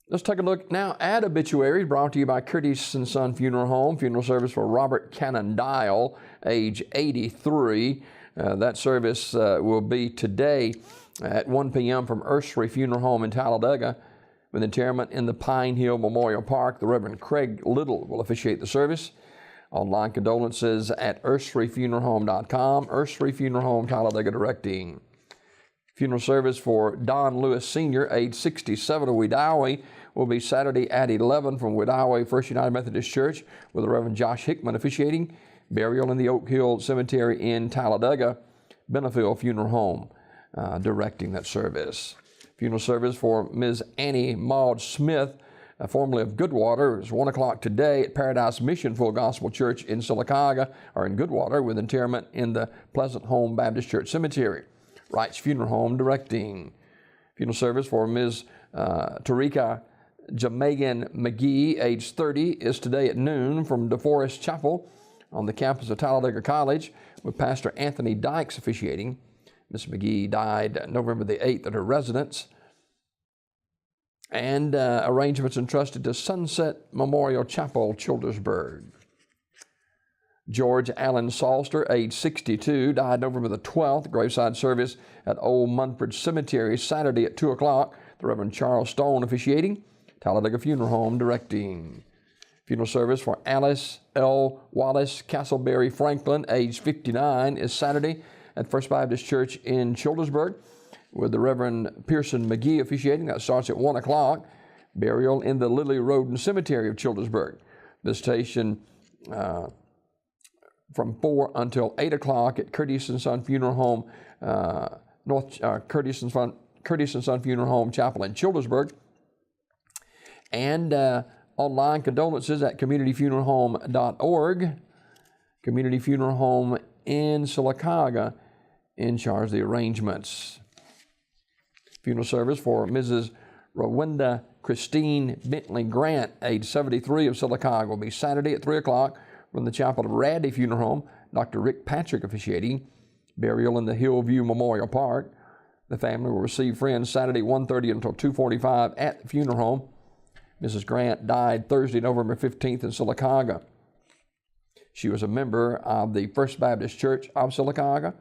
Let's take a look now at obituaries brought to you by Curtis & Son Funeral Home. Funeral service for Robert Cannon Dial, age 83. That service will be today at 1 p.m. from Ursery Funeral Home in Talladega, with interment in the Pine Hill Memorial Park. The Reverend Craig Little will officiate the service. Online condolences at urseryfuneralhome.com. Ursery Funeral Home, Talladega, directing. Funeral service for Don Lewis Sr., age 67 of Wedowee, will be Saturday at 11 from Wedowee First United Methodist Church, with the Reverend Josh Hickman officiating. Burial in the Oak Hill Cemetery in Talladega. Benefield Funeral Home directing that service. Funeral service for Ms. Annie Maud Smith, formerly of Goodwater, is 1 o'clock today at Paradise Mission Full Gospel Church in Sylacauga, or in Goodwater, with interment in the Pleasant Home Baptist Church Cemetery. Wright's Funeral Home directing. Funeral service for Ms. Tarika Jamagan McGee, age 30, is today at noon from DeForest Chapel on the campus of Talladega College, with Pastor Anthony Dykes officiating. Ms. McGee died November the 8th at her residence. And arrangements entrusted to Sunset Memorial Chapel, Childersburg. George Allen Salster, age 62, died November the 12th. Graveside service at Old Munford Cemetery, Saturday at 2 o'clock. The Reverend Charles Stone officiating. Talladega Funeral Home directing. Funeral service for Alice L. Wallace Castleberry Franklin, age 59, is Saturday at First Baptist Church in Childersburg, with the Reverend Pearson McGee officiating. That starts at 1 o'clock. Burial in the Lily Roden Cemetery of Childersburg. Visitation from 4 until 8 o'clock at Curtis & Son Funeral Home, Curtis & Son Funeral Home Chapel in Childersburg. And online condolences at communityfuneralhome.org. Community Funeral Home in Sylacauga in charge of the arrangements. Funeral service for Mrs. Rowenda Christine Bentley Grant, age 73 of Sylacauga, will be Saturday at 3 o'clock from the chapel of Radley Funeral Home. Dr. Rick Patrick officiating. Burial in the Hillview Memorial Park. The family will receive friends Saturday 1:30 until 2:45 at the funeral home. Mrs. Grant died Thursday, November 15th in Sylacauga. She was a member of the First Baptist Church of Sylacauga.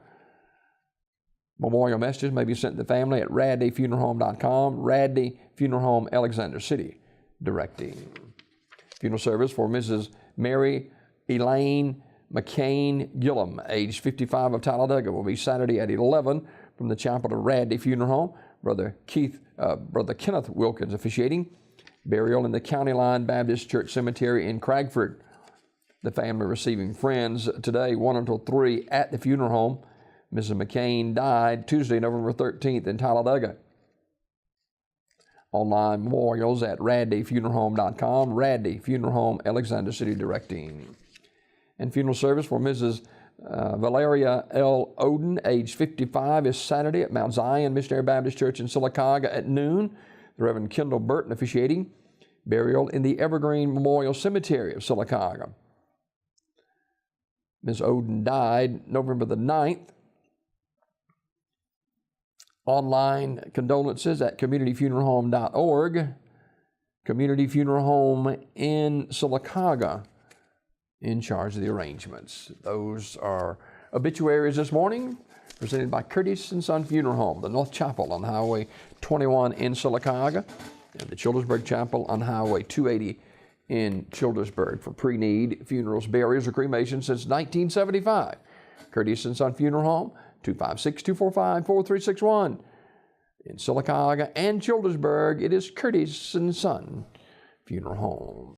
Memorial messages may be sent to the family at radleyfuneralhome.com. Radley Funeral Home, Alexander City, directing. Funeral service for Mrs. Mary Elaine McCain Gillum, age 55 of Talladega, will be Saturday at 11 from the chapel of Radley Funeral Home. Brother Kenneth Wilkins officiating. Burial in the County Line Baptist Church Cemetery in Cragford. The family receiving friends today 1 until 3 at the funeral home. Mrs. McCain died Tuesday, November 13th in Talladega. Online memorials at radleyfuneralhome.com. Radley Funeral Home, Alexander City, directing. And funeral service for Mrs. Valeria L. Oden, age 55, is Saturday at Mount Zion Missionary Baptist Church in Sylacauga at noon. The Reverend Kendall Burton officiating. Burial in the Evergreen Memorial Cemetery of Sylacauga. Ms. Oden died November the 9th. Online condolences at communityfuneralhome.org. Community Funeral Home in Sylacauga in charge of the arrangements. Those are obituaries this morning, presented by Curtis & Son Funeral Home, the North Chapel on Highway 21 in Sylacauga, and the Childersburg Chapel on Highway 280 in Childersburg for pre-need funerals, burials, or cremations since 1975. Curtis & Son Funeral Home, 256-245-4361. In Sylacauga and Childersburg, it is Curtis & Son Funeral Home.